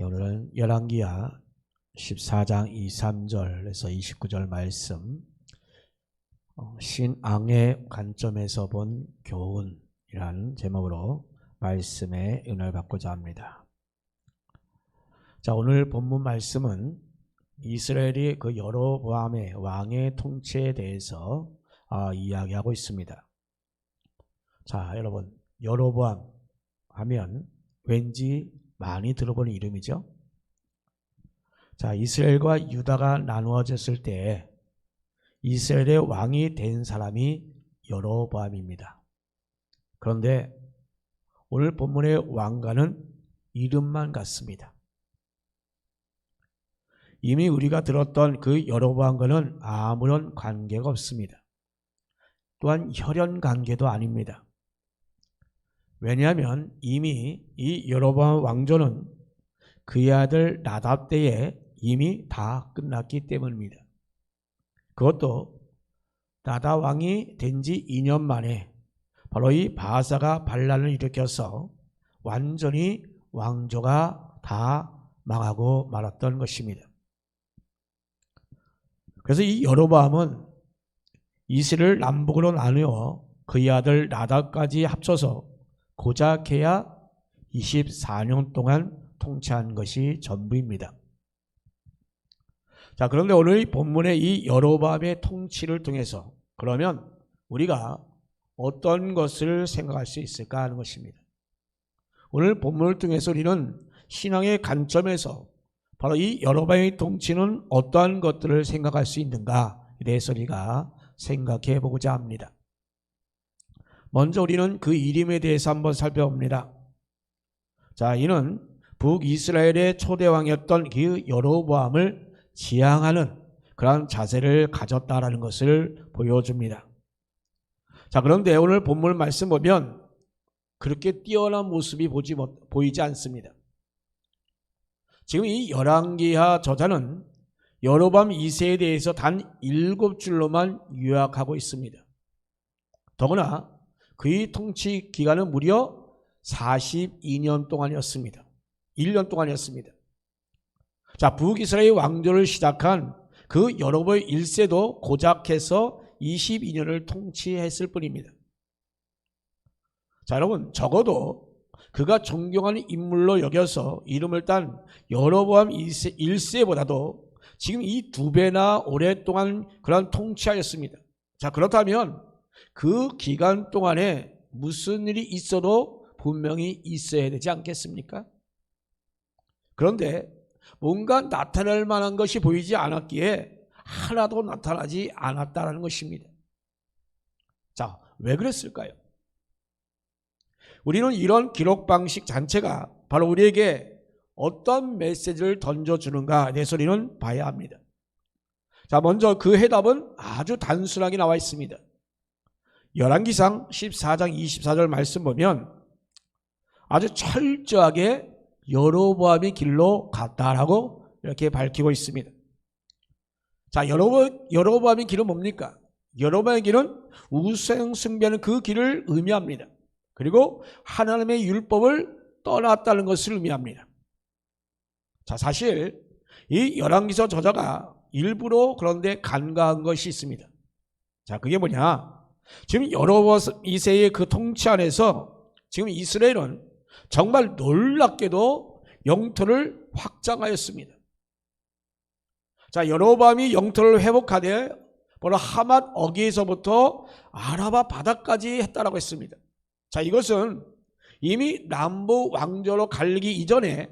오늘은 열왕기하 14장 23절에서 29절 말씀, 신앙의 관점에서 본 교훈이라는 제목으로 말씀의 은혜를 받고자 합니다. 자, 오늘 본문 말씀은 이스라엘이 그 여로보암의 왕의 통치에 대해서 이야기하고 있습니다. 자, 여러분, 여로보암 하면 왠지 많이 들어보는 이름이죠. 자, 이스라엘과 유다가 나누어졌을 때 이스라엘의 왕이 된 사람이 여로보암입니다. 그런데 오늘 본문의 왕과는 이름만 같습니다. 이미 우리가 들었던 그 여로보암과는 아무런 관계가 없습니다. 또한 혈연 관계도 아닙니다. 왜냐하면 이미 이 여로보암 왕조는 그의 아들 나답 때에 이미 다 끝났기 때문입니다. 그것도 나답 왕이 된 지 2년 만에 바로 이 바사가 반란을 일으켜서 완전히 왕조가 다 망하고 말았던 것입니다. 그래서 이 여로보암은 이스라엘을 남북으로 나누어 그의 아들 나답까지 합쳐서 고작 해야 24년 동안 통치한 것이 전부입니다. 자, 그런데 오늘 이 본문의 이 여로보암의 통치를 통해서 그러면 우리가 어떤 것을 생각할 수 있을까 하는 것입니다. 오늘 본문을 통해서 우리는 신앙의 관점에서 바로 이 여로보암의 통치는 어떠한 것들을 생각할 수 있는가에 대해서 우리가 생각해 보고자 합니다. 먼저 우리는 그 이름에 대해서 한번 살펴봅니다. 자, 이는 북이스라엘의 초대왕이었던 그 여로보암을 지향하는 그러한 자세를 가졌다라는 것을 보여줍니다. 자, 그런데 오늘 본문 말씀 보면 그렇게 뛰어난 모습이 보이지 않습니다. 지금 이 열왕기하 저자는 여로보암 2세에 대해서 단 7줄로만 요약하고 있습니다. 더구나 그의 통치 기간은 무려 42년 동안이었습니다. 1년 동안이었습니다. 자, 북이스라엘 왕조를 시작한 그 여로보암 1세도 고작해서 22년을 통치했을 뿐입니다. 자, 여러분, 적어도 그가 존경하는 인물로 여겨서 이름을 딴 여로보암 1세보다도 지금 이 2배나 오랫동안 그런 통치하였습니다. 자, 그렇다면 그 기간 동안에 무슨 일이 있어도 분명히 있어야 되지 않겠습니까? 그런데 뭔가 나타날 만한 것이 보이지 않았기에 하나도 나타나지 않았다는 것입니다. 자, 왜 그랬을까요? 우리는 이런 기록 방식 자체가 바로 우리에게 어떤 메시지를 던져주는가에 대해서 우리는 봐야 합니다. 자, 먼저 그 해답은 아주 단순하게 나와 있습니다. 열왕기상 14장 24절 말씀 보면 아주 철저하게 여로보암의 길로 갔다라고 이렇게 밝히고 있습니다. 자, 여로보암의 길은 뭡니까? 여로보암의 길은 우상 숭배하는 그 길을 의미합니다. 그리고 하나님의 율법을 떠났다는 것을 의미합니다. 자, 사실 이 열왕기서 저자가 일부러 그런데 간과한 것이 있습니다. 자, 그게 뭐냐? 지금 여로보암 2세의 그 통치 안에서 지금 이스라엘은 정말 놀랍게도 영토를 확장하였습니다. 자, 여로보암이 영토를 회복하되 바로 하맛 어귀에서부터 아라바 바다까지 했다라고 했습니다. 자, 이것은 이미 남부 왕조로 갈리기 이전에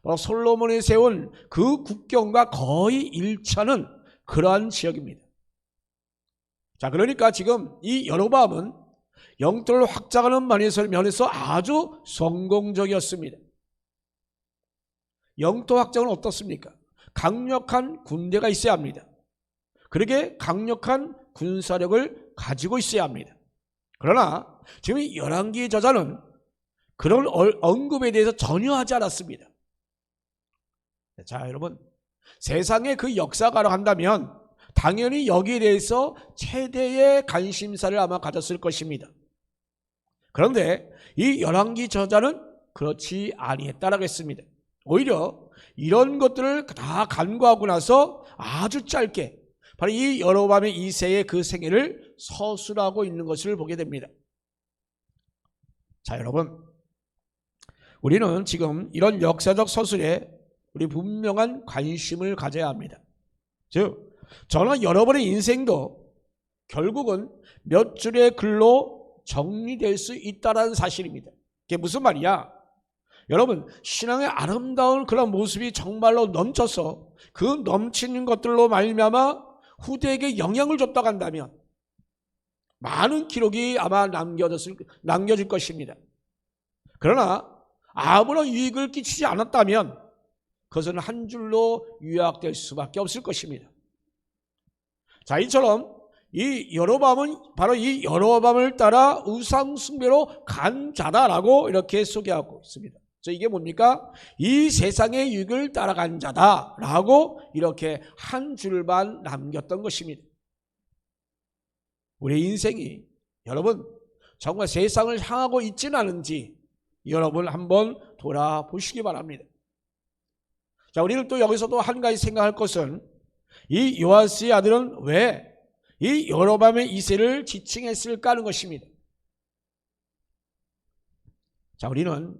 바로 솔로몬이 세운 그 국경과 거의 일치하는 그러한 지역입니다. 자, 그러니까 지금 이 여로보암은 영토를 확장하는 면에서 아주 성공적이었습니다. 영토 확장은 어떻습니까? 강력한 군대가 있어야 합니다. 그렇게 강력한 군사력을 가지고 있어야 합니다. 그러나 지금 이 열왕기 저자는 그런 언급에 대해서 전혀 하지 않았습니다. 자, 여러분, 세상의 그 역사가로 한다면 당연히 여기에 대해서 최대의 관심사를 아마 가졌을 것입니다. 그런데 이 열왕기 저자는 그렇지 아니했다라고 했습니다. 오히려 이런 것들을 다 간구하고 나서 아주 짧게 바로 이 여로보암의 2세의 그 생애를 서술하고 있는 것을 보게 됩니다. 자, 여러분, 우리는 지금 이런 역사적 서술에 우리 분명한 관심을 가져야 합니다. 즉, 저는 여러분의 인생도 결국은 몇 줄의 글로 정리될 수 있다는 사실입니다. 그게 무슨 말이야? 여러분, 신앙의 아름다운 그런 모습이 정말로 넘쳐서 그 넘치는 것들로 말미암아 후대에게 영향을 줬다고 한다면 많은 기록이 아마 남겨질 것입니다. 그러나 아무런 유익을 끼치지 않았다면 그것은 한 줄로 요약될 수밖에 없을 것입니다. 자, 이처럼 이 여로보암은 바로 이 여로보암을 따라 우상 숭배로 간 자다라고 이렇게 소개하고 있습니다. 이게 뭡니까? 이 세상의 유익을 따라간 자다라고 이렇게 한 줄만 남겼던 것입니다. 우리 인생이 여러분 정말 세상을 향하고 있지는 않은지 여러분 한번 돌아보시기 바랍니다. 자, 우리는 또 여기서도 한 가지 생각할 것은 이 요아스의 아들은 왜 이 여로보암의 2세를 지칭했을까 하는 것입니다. 자, 우리는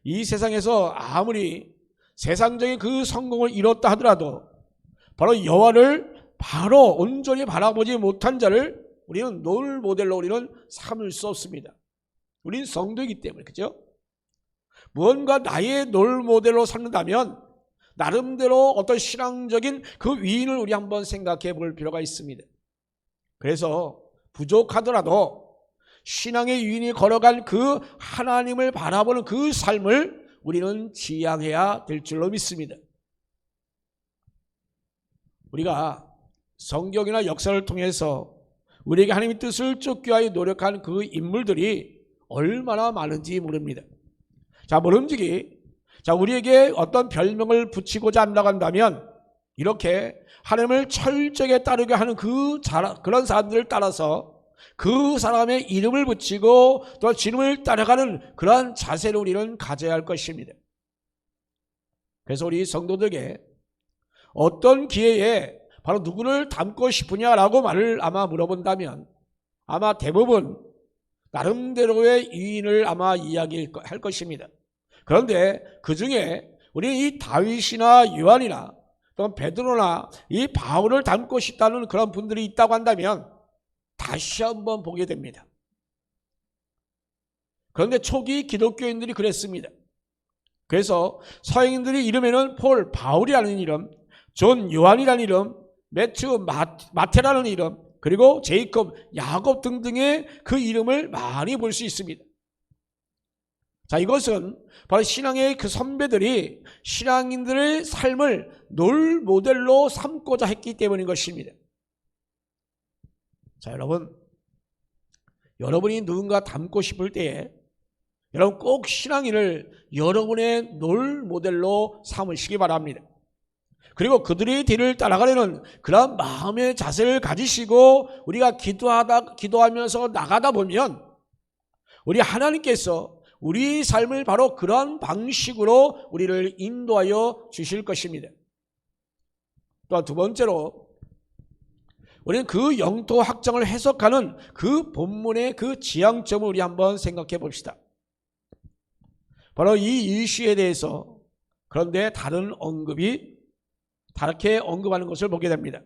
이 세상에서 아무리 세상적인 그 성공을 이뤘다 하더라도 바로 여호와를 바로 온전히 바라보지 못한 자를 우리는 롤 모델로 우리는 삼을 수 없습니다. 우리는 성도이기 때문에, 그죠? 무언가 나의 롤 모델로 삼는다면 나름대로 어떤 신앙적인 그 위인을 우리 한번 생각해 볼 필요가 있습니다. 그래서 부족하더라도 신앙의 위인이 걸어간 그 하나님을 바라보는 그 삶을 우리는 지향해야 될 줄로 믿습니다. 우리가 성경이나 역사를 통해서 우리에게 하나님의 뜻을 쫓기 위하여 노력한 그 인물들이 얼마나 많은지 모릅니다. 자, 모름지기 우리에게 어떤 별명을 붙이고자 한다고 한다면 이렇게 하나님을 철저하게 따르게 하는 그런 사람들을 따라서 그 사람의 이름을 붙이고 또 지름을 따라가는 그러한 자세를 우리는 가져야 할 것입니다. 그래서 우리 성도들에게 어떤 기회에 바로 누구를 닮고 싶으냐라고 말을 아마 물어본다면 아마 대부분 나름대로의 유인을 아마 이야기할 것입니다. 그런데 그 중에 우리는 이 다윗이나 요한이나 또 베드로나 이 바울을 닮고 싶다는 그런 분들이 있다고 한다면 다시 한번 보게 됩니다. 그런데 초기 기독교인들이 그랬습니다. 그래서 서양인들이 이름에는 폴, 바울이라는 이름, 존, 요한이라는 이름, 매튜, 마테라는 이름, 그리고 제이콥, 야곱 등등의 그 이름을 많이 볼 수 있습니다. 자, 이것은 바로 신앙의 그 선배들이 신앙인들의 삶을 롤 모델로 삼고자 했기 때문인 것입니다. 자, 여러분이 누군가 닮고 싶을 때에 여러분 꼭 신앙인을 여러분의 롤 모델로 삼으시기 바랍니다. 그리고 그들의 뒤를 따라가려는 그런 마음의 자세를 가지시고 우리가 기도하면서 나가다 보면 우리 하나님께서 우리 삶을 바로 그런 방식으로 우리를 인도하여 주실 것입니다. 또한 두 번째로 우리는 그 영토 확장을 해석하는 그 본문의 그 지향점을 우리 한번 생각해 봅시다. 바로 이 이슈에 대해서 그런데 다르게 언급하는 것을 보게 됩니다.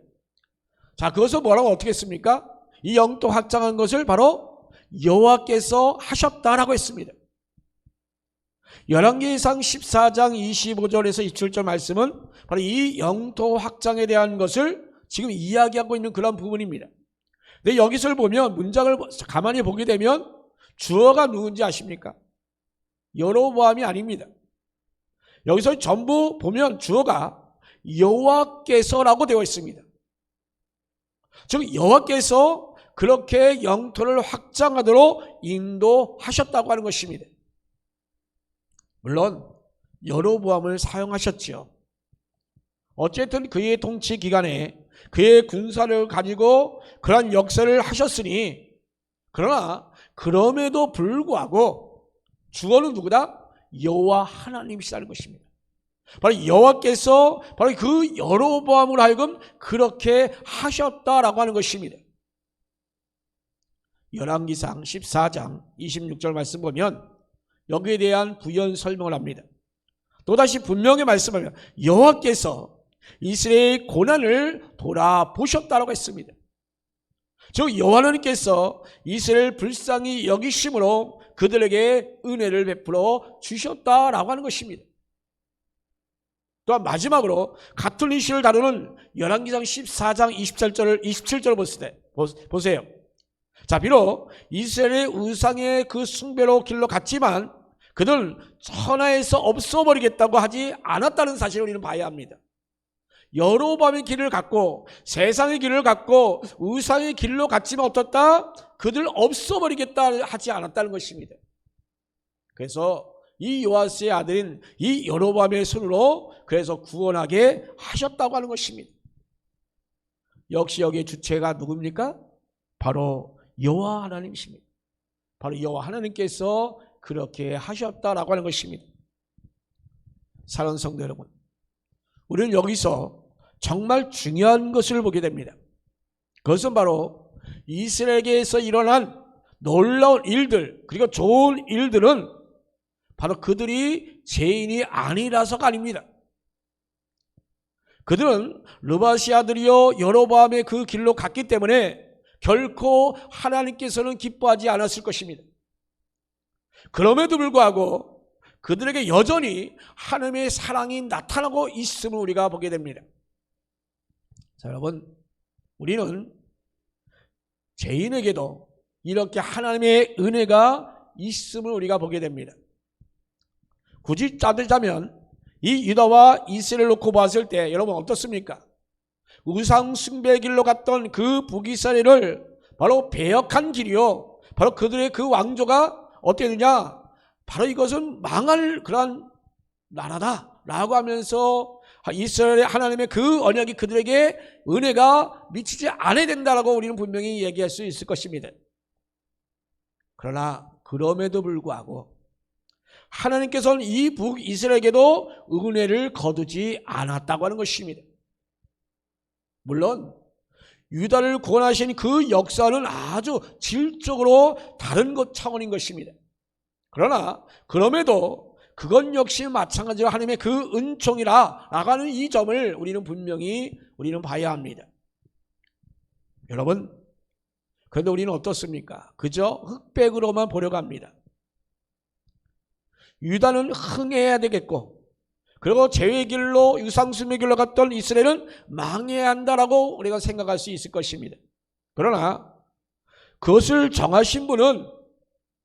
자, 그것을 뭐라고 어떻게 했습니까? 이 영토 확장한 것을 바로 여호와께서 하셨다라고 했습니다. 열왕기상 14장 25절에서 27절 말씀은 바로 이 영토 확장에 대한 것을 지금 이야기하고 있는 그런 부분입니다. 근데 여기서 보면 문장을 가만히 보게 되면 주어가 누군지 아십니까? 여로보암이 아닙니다. 여기서 전부 보면 주어가 여호와께서라고 되어 있습니다. 즉 여호와께서 그렇게 영토를 확장하도록 인도하셨다고 하는 것입니다. 물론 여로보암을 사용하셨지요. 어쨌든 그의 통치 기간에 그의 군사를 가지고 그런 역사를 하셨으니 그러나 그럼에도 불구하고 주어는 누구다? 여호와 하나님이시라는 것입니다. 바로 여호와께서 바로 그 여로보암으로 하여금 그렇게 하셨다라고 하는 것입니다. 열왕기상 14장 26절 말씀 보면 여기에 대한 부연 설명을 합니다. 또다시 분명히 말씀하면 여호와께서 이스라엘의 고난을 돌아보셨다라고 했습니다. 즉 여호와 하나님께서 이스라엘 불쌍히 여기심으로 그들에게 은혜를 베풀어 주셨다라고 하는 것입니다. 또한 마지막으로 같은 이슈를 다루는 열왕기상 14장 27절을 보세요. 자, 비록 이스라엘의 우상의 그 숭배로 길로 갔지만 그들은 천하에서 없어버리겠다고 하지 않았다는 사실을 우리는 봐야 합니다. 여로보암의 길을 갔고 세상의 길을 갔고 우상의 길로 갔지만 어떻다? 그들 없어버리겠다 하지 않았다는 것입니다. 그래서 이 요아스의 아들인 이 여로보암의 손으로 그래서 구원하게 하셨다고 하는 것입니다. 역시 여기에 주체가 누굽니까? 바로 여호와 하나님이십니다. 바로 여호와 하나님께서 그렇게 하셨다라고 하는 것입니다. 사랑하는 성도 여러분, 우리는 여기서 정말 중요한 것을 보게 됩니다. 그것은 바로 이스라엘에게서 일어난 놀라운 일들, 그리고 좋은 일들은 바로 그들이 죄인이 아니라서가 아닙니다. 그들은 르바시 아들이요 여로보암의 그 길로 갔기 때문에 결코 하나님께서는 기뻐하지 않았을 것입니다. 그럼에도 불구하고 그들에게 여전히 하나님의 사랑이 나타나고 있음을 우리가 보게 됩니다. 자, 여러분, 우리는 죄인에게도 이렇게 하나님의 은혜가 있음을 우리가 보게 됩니다. 굳이 따지자면 이 유다와 이스라엘을 놓고 봤을 때 여러분 어떻습니까? 우상 숭배의 길로 갔던 그 북이스라엘을 바로 배역한 길이요, 바로 그들의 그 왕조가 어땠느냐? 바로 이것은 망할 그런 나라다 라고 하면서 이스라엘의 하나님의 그 언약이 그들에게 은혜가 미치지 않아야 된다라고 우리는 분명히 얘기할 수 있을 것입니다. 그러나 그럼에도 불구하고 하나님께서는 이 북이스라엘에게도 은혜를 거두지 않았다고 하는 것입니다. 물론 유다를 구원하신 그 역사는 아주 질적으로 다른 것 차원인 것입니다. 그러나 그럼에도 그건 역시 마찬가지로 하나님의 그 은총이라 나가는 이 점을 우리는 분명히 봐야 합니다. 여러분, 그런데 우리는 어떻습니까? 그저 흑백으로만 보려고 합니다. 유다는 흥해야 되겠고, 그리고 죄의 길로 유상숭배의 길로 갔던 이스라엘은 망해야 한다라고 우리가 생각할 수 있을 것입니다. 그러나 그것을 정하신 분은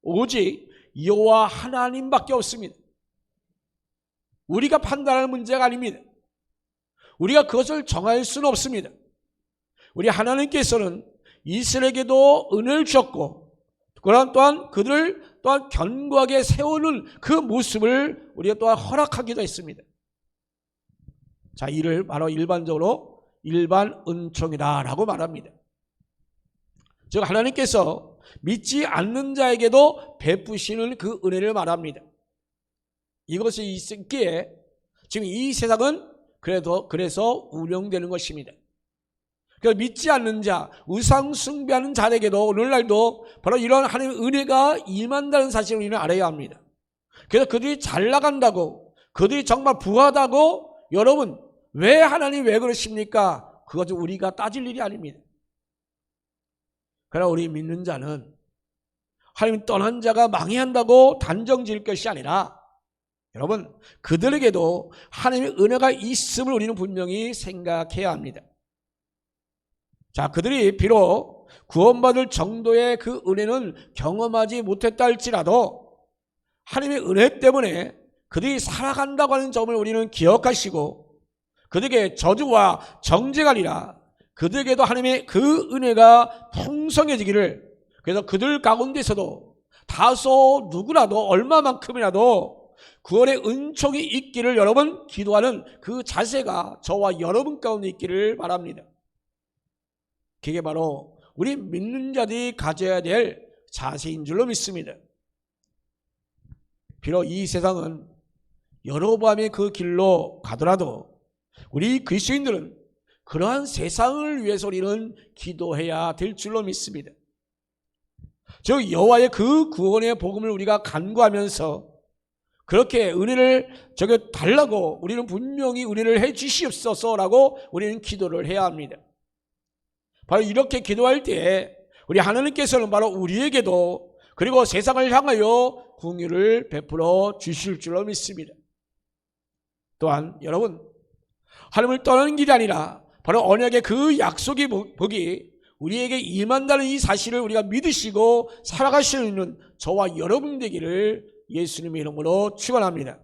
오직 여호와 하나님밖에 없습니다. 우리가 판단하는 문제가 아닙니다. 우리가 그것을 정할 수는 없습니다. 우리 하나님께서는 이스라엘에게도 은혜를 주셨고, 그러나 또한 그들을 또한 견고하게 세우는 그 모습을 우리가 또한 허락하기도 했습니다. 자, 이를 바로 일반적으로 일반 은총이라고 말합니다. 즉 하나님께서 믿지 않는 자에게도 베푸시는 그 은혜를 말합니다. 이것이 있기에 지금 이 세상은 그래서 운영되는 것입니다. 그래서 믿지 않는 자, 우상 숭배하는 자에게도 오늘날도 바로 이런 하나님의 은혜가 임한다는 사실을 우리는 알아야 합니다. 그래서 그들이 잘 나간다고, 그들이 정말 부하다고, 여러분 왜 하나님 왜 그러십니까? 그것은 우리가 따질 일이 아닙니다. 그러나 우리 믿는 자는 하나님 떠난 자가 망해야 한다고 단정 지을 것이 아니라, 여러분 그들에게도 하나님의 은혜가 있음을 우리는 분명히 생각해야 합니다. 자, 그들이 비록 구원받을 정도의 그 은혜는 경험하지 못했다 할지라도 하나님의 은혜 때문에 그들이 살아간다고 하는 점을 우리는 기억하시고, 그들에게 저주와 정죄가 아니라 그들에게도 하나님의 그 은혜가 풍성해지기를, 그래서 그들 가운데서도 다소 누구라도 얼마만큼이라도 구원의 은총이 있기를 여러분 기도하는 그 자세가 저와 여러분 가운데 있기를 바랍니다. 그게 바로 우리 믿는 자들이 가져야 될 자세인 줄로 믿습니다. 비록 이 세상은 여로보암의 그 길로 가더라도 우리 그리스도인들은 그러한 세상을 위해서 우리는 기도해야 될 줄로 믿습니다. 즉 여호와의 그 구원의 복음을 우리가 간구하면서 그렇게 은혜를 달라고 우리는 분명히 은혜를 해 주시옵소서라고 우리는 기도를 해야 합니다. 바로 이렇게 기도할 때 우리 하나님께서는 바로 우리에게도 그리고 세상을 향하여 긍휼을 베풀어 주실 줄로 믿습니다. 또한 여러분, 하나님을 떠나는 길이 아니라 바로 언약의 그 약속의 복이 우리에게 임한다는 이 사실을 우리가 믿으시고 살아가시는 저와 여러분 되기를 예수님의 이름으로 축원합니다.